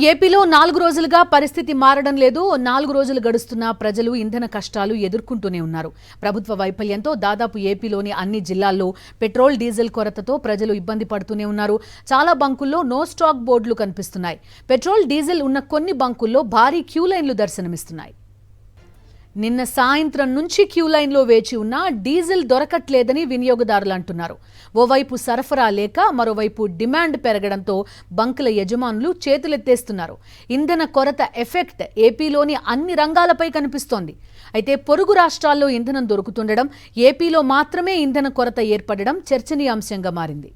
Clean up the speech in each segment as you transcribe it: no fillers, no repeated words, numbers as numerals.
ఏపీలో 4 రోజులుగా పరిస్థితి మారడం లేదు. 4 రోజులు గడుస్తున్నా ప్రజలు ఇంధన కష్టాలు ఎదుర్కొంటూనే ఉన్నారు. ప్రభుత్వ వైఫల్యంతో దాదాపు ఏపీలోని అన్ని జిల్లాల్లో పెట్రోల్, డీజిల్ కొరతతో ప్రజలు ఇబ్బంది పడుతూనే ఉన్నారు. చాలా బంకుల్లో నో స్టాక్ బోర్డులు కనిపిస్తున్నాయి. పెట్రోల్, డీజిల్ ఉన్న కొన్ని బంకుల్లో భారీ క్యూ లైన్లు దర్శనమిస్తున్నాయి. నిన్న సాయంత్రం నుంచి క్యూ లైన్లో వేచి ఉన్నా డీజిల్ దొరకట్లేదని వినియోగదారులు అంటున్నారు. ఓవైపు సరఫరా లేక మరోవైపు డిమాండ్ పెరగడంతో బంకుల యజమానులు చేతులెత్తేస్తున్నారు. ఇంధన కొరత ఎఫెక్ట్ ఏపీలోని అన్ని రంగాలపై కనిపిస్తోంది. అయితే పొరుగు రాష్ట్రాల్లో ఇంధనం దొరుకుతుండడం, ఏపీలో మాత్రమే ఇంధన కొరత ఏర్పడడం చర్చనీయాంశంగా మారింది.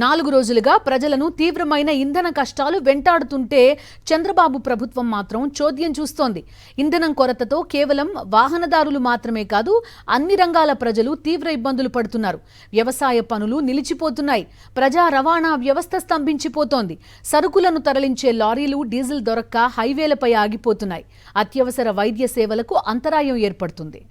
4 రోజులుగా ప్రజలను తీవ్రమైన ఇంధన కష్టాలు వెంటాడుతుంటే చంద్రబాబు ప్రభుత్వం మాత్రం చోద్యం చూస్తోంది. ఇంధనం కొరతతో కేవలం వాహనదారులు మాత్రమే కాదు, అన్ని రంగాల ప్రజలు తీవ్ర ఇబ్బందులు పడుతున్నారు. వ్యవసాయ పనులు నిలిచిపోతున్నాయి. ప్రజా రవాణా వ్యవస్థ స్తంభించిపోతోంది. సరుకులను తరలించే లారీలు డీజిల్ దొరక్క హైవేలపై ఆగిపోతున్నాయి. అత్యవసర వైద్య సేవలకు అంతరాయం ఏర్పడుతుంది.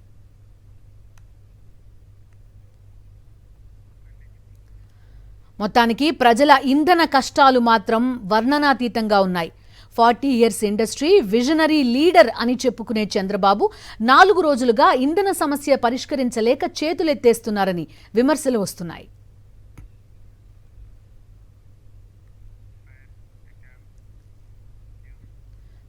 మొత్తానికి ప్రజల ఇంధన కష్టాలు మాత్రం వర్ణనాతీతంగా ఉన్నాయి. 40 ఇయర్స్ ఇండస్ట్రీ విజనరీ లీడర్ అని చెప్పుకునే చంద్రబాబు 4 రోజులుగా ఇంధన సమస్య పరిష్కరించలేక చేతులెత్తేస్తున్నారని విమర్శలు వస్తున్నాయి.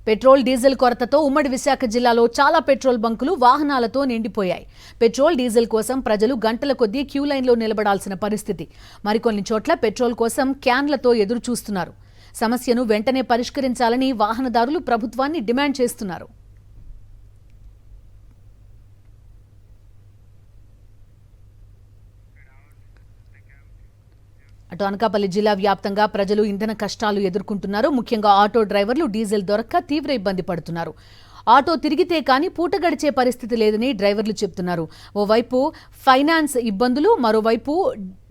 పెట్రోల్, డీజిల్ కొరతతో ఉమ్మడి విశాఖ జిల్లాలో చాలా పెట్రోల్ బంకులు వాహనాలతో నిండిపోయాయి. పెట్రోల్, డీజిల్ కోసం ప్రజలు గంటల కొద్దీ క్యూ లైన్లో నిలబడాల్సిన పరిస్థితి. మరికొన్ని చోట్ల పెట్రోల్ కోసం క్యాన్లతో ఎదురు చూస్తున్నారు. సమస్యను వెంటనే పరిష్కరించాలని వాహనదారులు ప్రభుత్వాన్ని డిమాండ్ చేస్తున్నారు. అటు అనకాపల్లి జిల్లా వ్యాప్తంగా ప్రజలు ఇంధన కష్టాలు ఎదుర్కొంటున్నారు. ముఖ్యంగా ఆటో డ్రైవర్లు డీజిల్ దొరక్క తీవ్ర ఇబ్బంది పడుతున్నారు. ఆటో తిరిగితే కానీ పూట గడిచే పరిస్థితి లేదని డ్రైవర్లు చెప్తున్నారు. ఓవైపు ఫైనాన్స్ ఇబ్బందులు, మరోవైపు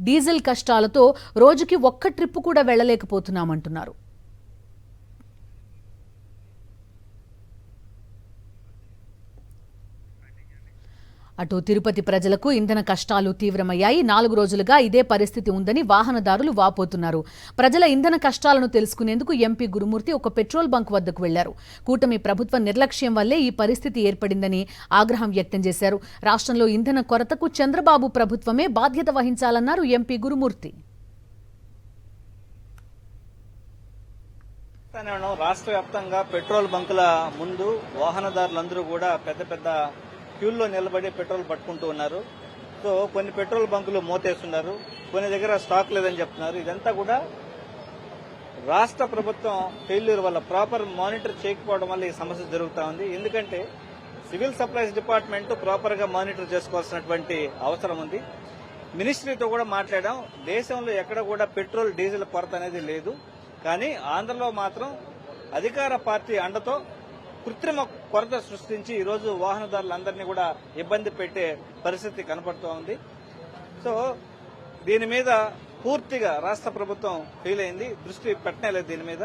డీజిల్ కష్టాలతో రోజుకి ఒక్క ట్రిప్ కూడా వెళ్లలేకపోతున్నామంటున్నారు. అటు తిరుపతి ప్రజలకు ఇంధన కష్టాలు తీవ్రమయ్యాయి. 4 రోజులుగా ఇదే పరిస్థితి ఉందని వాహనదారులు వాపోతున్నారు. ప్రజల ఇంధన కష్టాలను తెలుసుకునేందుకు ఎంపీ గురుమూర్తి ఒక పెట్రోల్ బంక్ వద్దకు వెళ్లారు. కూటమి ప్రభుత్వ నిర్లక్ష్యం వల్లే ఈ పరిస్థితి ఏర్పడిందని ఆగ్రహం వ్యక్తం చేశారు. రాష్ట్రంలో ఇంధన కొరతకు చంద్రబాబు ప్రభుత్వమే బాధ్యత వహించాలన్నారు ఎంపీ గురుమూర్తి. రాష్ట్ర వ్యాప్తంగా పెట్రోల్ బంకుల ముందు వాహనదారులందరూ కూడా పెద్ద క్యూల్లో నిలబడి పెట్రోల్ పట్టుకుంటూ ఉన్నారు. సో కొన్ని పెట్రోల్ బంకులు మూతేస్తున్నారు, కొన్ని దగ్గర స్టాక్ లేదని చెప్తున్నారు. ఇదంతా కూడా రాష్ట్ర ప్రభుత్వం ఫెయిల్యూర్ వల్ల, ప్రాపర్ మానిటర్ చేయకపోవడం వల్ల ఈ సమస్య జరుగుతూ ఉంది. ఎందుకంటే సివిల్ సప్లైస్ డిపార్ట్మెంట్ ప్రాపర్ గా మానిటర్ చేసుకోవాల్సినటువంటి అవసరం ఉంది. మినిస్ట్రీతో కూడా మాట్లాడాం. దేశంలో ఎక్కడ కూడా పెట్రోల్, డీజిల్ కొరత అనేది లేదు. కానీ ఆంధ్రలో మాత్రం అధికార పార్టీ అండతో కృత్రిమ కొరత సృష్టించి ఈరోజు వాహనదారులందరినీ కూడా ఇబ్బంది పెట్టే పరిస్థితి కనపడుతూ ఉంది. సో దీని మీద పూర్తిగా రాష్ట్ర ప్రభుత్వం ఫెయిల్ అయింది, దృష్టి పెట్టలేదు దీని మీద.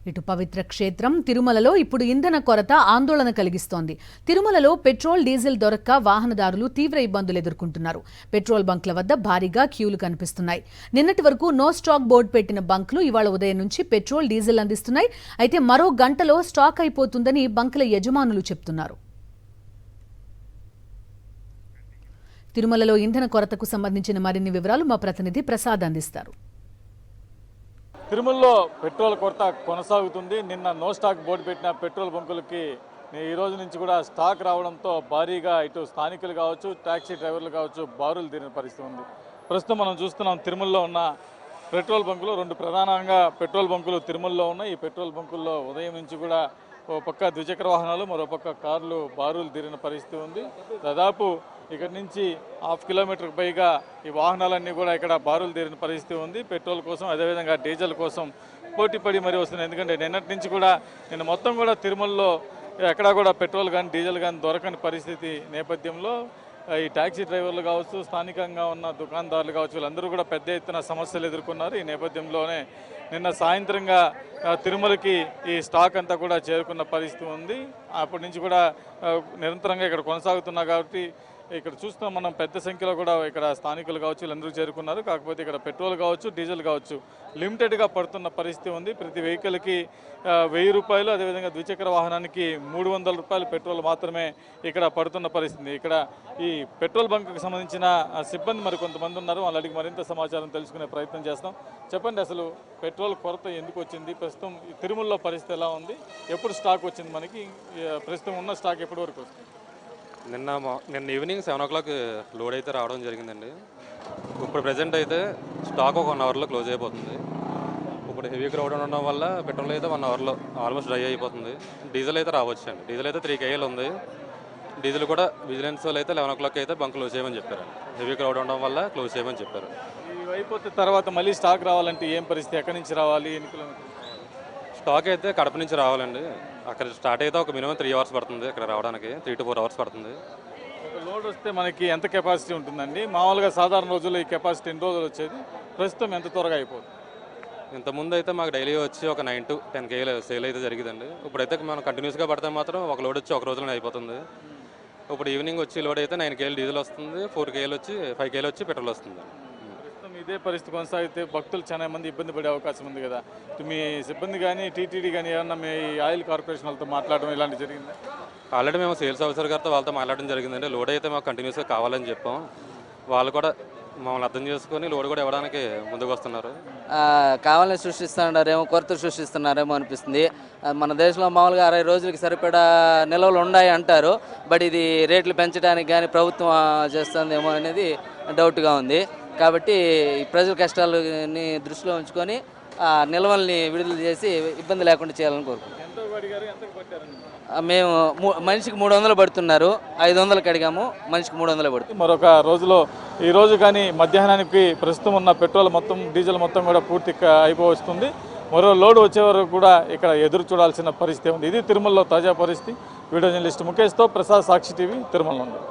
ఇటు పవిత్ర క్షేత్రం తిరుమలలో ఇప్పుడు ఇంధన కొరత ఆందోళన కలిగిస్తోంది. తిరుమలలో పెట్రోల్, డీజిల్ దొరక్క వాహనదారులు తీవ్ర ఇబ్బందులు ఎదుర్కొంటున్నారు. పెట్రోల్ బంకుల వద్ద భారీగా క్యూలు కనిపిస్తున్నాయి. నిన్నటి వరకు నో స్టాక్ బోర్డు పెట్టిన బంకులు ఇవాళ ఉదయం నుంచి పెట్రోల్, డీజిల్ అందిస్తున్నాయి. అయితే మరో గంటలో స్టాక్ అయిపోతుందని బంకుల యజమానులు చెప్తున్నారు. తిరుమలలో ఇంధన కొరతకు సంబంధించిన మరిన్ని వివరాలు మా ప్రతినిధి ప్రసాద్ అందిస్తారు. తిరుమలలో పెట్రోల్ కొరత కొనసాగుతుంది. నిన్న నో స్టాక్ బోర్డు పెట్టిన పెట్రోల్ బంకులకి ఈ రోజు నుంచి కూడా స్టాక్ రావడంతో భారీగా ఇటు స్థానికులు కావచ్చు, టాక్సీ డ్రైవర్లు కావచ్చు బారులు తీరిన పరిస్థితి ఉంది. ప్రస్తుతం మనం చూస్తున్నాం తిరుమలలో ఉన్న పెట్రోల్ బంకులు. 2 ప్రధానంగా పెట్రోల్ బంకులు తిరుమలలో ఉన్నాయి. ఈ పెట్రోల్ బంకుల్లో ఉదయం నుంచి కూడా ఓ పక్క ద్విచక్ర వాహనాలు, మరో పక్క కార్లు బారులు తీరిన పరిస్థితి ఉంది. దాదాపు ఇక్కడి నుంచి 1/2 కిలోమీటర్కి పైగా ఈ వాహనాలన్నీ కూడా ఇక్కడ బారులు తీరిన పరిస్థితి ఉంది. పెట్రోల్ కోసం, అదేవిధంగా డీజిల్ కోసం పోటీపడి మరీ వస్తున్నాయి. ఎందుకంటే నిన్నటి నుంచి కూడా మొత్తం కూడా తిరుమలలో ఎక్కడా కూడా పెట్రోల్ కానీ డీజిల్ కానీ దొరకని పరిస్థితి నేపథ్యంలో ఈ టాక్సీ డ్రైవర్లు కావచ్చు, స్థానికంగా ఉన్న దుకాణదారులు కావచ్చు, వీళ్ళందరూ కూడా పెద్ద ఎత్తున సమస్యలు ఎదుర్కొన్నారు. ఈ నేపథ్యంలోనే నిన్న సాయంత్రంగా తిరుమలకి ఈ స్టాక్ అంతా కూడా చేరుకున్న పరిస్థితి ఉంది. అప్పటి నుంచి కూడా నిరంతరంగా ఇక్కడ కొనసాగుతున్నా కాబట్టి ఇక్కడ చూస్తున్నాం మనం పెద్ద సంఖ్యలో కూడా ఇక్కడ స్థానికులు కావచ్చు వీళ్ళందరూ చేరుకున్నారు. కాకపోతే ఇక్కడ పెట్రోల్ కావచ్చు డీజిల్ కావచ్చు లిమిటెడ్గా పడుతున్న పరిస్థితి ఉంది. ప్రతి వెహికల్కి 1000 రూపాయలు, అదేవిధంగా ద్విచక్ర వాహనానికి 300 రూపాయలు పెట్రోల్ మాత్రమే ఇక్కడ పడుతున్న పరిస్థితి. ఇక్కడ ఈ పెట్రోల్ బంక్కి సంబంధించిన సిబ్బంది మరి కొంతమంది ఉన్నారు, వాళ్ళు అడిగి మరింత సమాచారం తెలుసుకునే ప్రయత్నం చేస్తాం. చెప్పండి, అసలు పెట్రోల్ కొరత ఎందుకు వచ్చింది, ప్రస్తుతం ఈ తిరుమలలో పరిస్థితి ఎలా ఉంది, ఎప్పుడు స్టాక్ వచ్చింది మనకి, ప్రస్తుతం ఉన్న స్టాక్ ఎప్పటి వరకు వస్తుంది? నిన్న ఈవినింగ్ 7 o'clock లోడ్ అయితే రావడం జరిగిందండి. ఇప్పుడు ప్రజెంట్ అయితే స్టాక్ ఒక 1 అవర్లో క్లోజ్ అయిపోతుంది. ఇప్పుడు హెవీ క్రౌడ్ ఉండడం వల్ల పెట్రోల్ అయితే 1 అవర్లో ఆల్మోస్ట్ డ్రై అయిపోతుంది. డీజిల్ అయితే రావచ్చు అండి. డీజిల్ అయితే 3 kl ఉంది. డీజిల్ కూడా విజిలెన్స్ వాళ్ళు అయితే 11 o'clock అయితే బంక్ క్లోజ్ చేయమని చెప్పారు. హెవీ క్రౌడ్ ఉండడం వల్ల క్లోజ్ చేయమని చెప్పారు. ఇవి అయిపోతే తర్వాత మళ్ళీ స్టాక్ రావాలంటే ఏం పరిస్థితి, ఎక్కడి నుంచి రావాలి, ఎన్ని కిలోమీటర్లు? స్టాక్ అయితే కడప నుంచి రావాలండి. అక్కడ స్టార్ట్ అయితే ఒక మినిమం 3 hours పడుతుంది. ఇక్కడ రావడానికి 3 to 4 hours పడుతుంది. ఒక లోడ్ వస్తే మనకి ఎంత కెపాసిటీ ఉంటుందండి? మామూలుగా సాధారణ రోజుల్లో ఈ కెపాసిటీ ఎన్ని రోజులు వచ్చేది, ప్రస్తుతం ఎంత త్వరగా అయిపోతుంది? ఇంతకుముందు అయితే మాకు డైలీ వచ్చి ఒక 9 to 10 kl సేల్ అయితే జరిగిందండి. ఇప్పుడైతే మనం కంటిన్యూస్గా పడితే మాత్రం ఒక లోడ్ వచ్చి ఒక రోజులోనే అయిపోతుంది. ఇప్పుడు ఈవినింగ్ వచ్చి లోడ్ అయితే 9 kl డీజిల్ వస్తుంది, 4 kl వచ్చి 5 kl వచ్చి పెట్రోల్ వస్తుంది. ప్రస్తుతం ఇదే పరిస్థితి కొనసాగితే భక్తులు చాలా మంది ఇబ్బంది పడే అవకాశం ఉంది కదా. మీ సిబ్బంది కానీ టీటీడీ కానీ ఏమన్నా మీ ఆయిల్ కార్పొరేషన్ వాళ్ళతో మాట్లాడడం ఇలాంటివి జరిగిందా? ఆల్రెడీ మేము సేల్స్ ఆఫీసర్ గారితో వాళ్ళతో మాట్లాడడం జరిగిందండి. లోడ్ అయితే మాకు కంటిన్యూస్గా కావాలని చెప్పాం. వాళ్ళు కూడా మమ్మల్ని అర్థం చేసుకొని లోడ్ కూడా ఇవ్వడానికి ముందుకు వస్తున్నారు. కావాలని సృష్టిస్తున్నారేమో, కొరత సృష్టిస్తున్నారేమో అనిపిస్తుంది. మన దేశంలో మామూలుగా 60 రోజులకి సరిపడా నిల్వలు ఉన్నాయి అంటారు. బట్ ఇది రేట్లు పెంచడానికి కానీ ప్రభుత్వం చేస్తుందేమో అనేది డౌట్గా ఉంది. కాబట్టి ఈ ప్రజల కష్టాలని దృష్టిలో ఉంచుకొని నిల్వల్ని విడుదల చేసి ఇబ్బంది లేకుండా చేయాలని కోరుకుంటున్నాం. మేము మనిషికి 300 పడుతున్నారు, 500కి అడిగాము, మనిషికి 300 పడుతుంది. మరొక రోజులో ఈ రోజు కానీ మధ్యాహ్నానికి ప్రస్తుతం ఉన్న పెట్రోల్ మొత్తం డీజిల్ మొత్తం కూడా పూర్తి అయిపోవస్తుంది. మరో లోడ్ వచ్చే వరకు కూడా ఇక్కడ ఎదురు చూడాల్సిన పరిస్థితి ఉంది. ఇది తిరుమలలో తాజా పరిస్థితి. వీడియో జర్నలిస్ట్ ముఖేష్తో ప్రసాద్, సాక్షి టీవీ, తిరుమల నుండి.